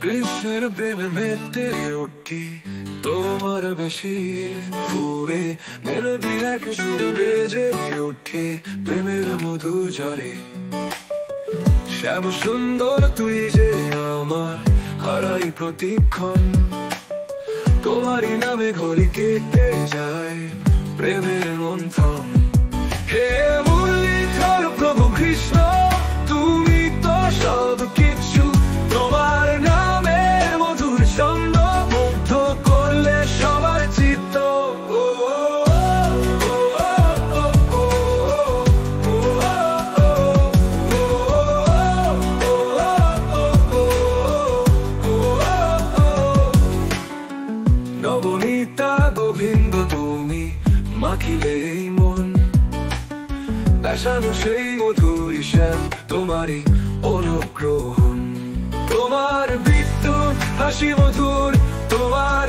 কৃষ্ণের প্রেমে মেতে উঠি তোমার বেশি পুরে মেলোডি এক সুর বেজে উঠে প্রেমের মধু ঝরে। শ্যাম সুন্দর তুই যে আমার হারাই প্রতিক্ষণ, তোমারই নামে ঘড়ি কেটে যায় প্রেমের মন্থন। হে মুরলীধর প্রভু কৃষ্ণ, তুমি তো সব কিছু, তোমার নামের মধুর ছন্দ মুগ্ধ করলে সবার চিত্ত। নবনীতা গোবিন্দ তুমি মাখিলে এই মন, দেশানো সেই মধুর শ্যাম তোমারই অনুগ্রহণ। তোমার বিদ্যুৎ হাসি মধুর, তোমার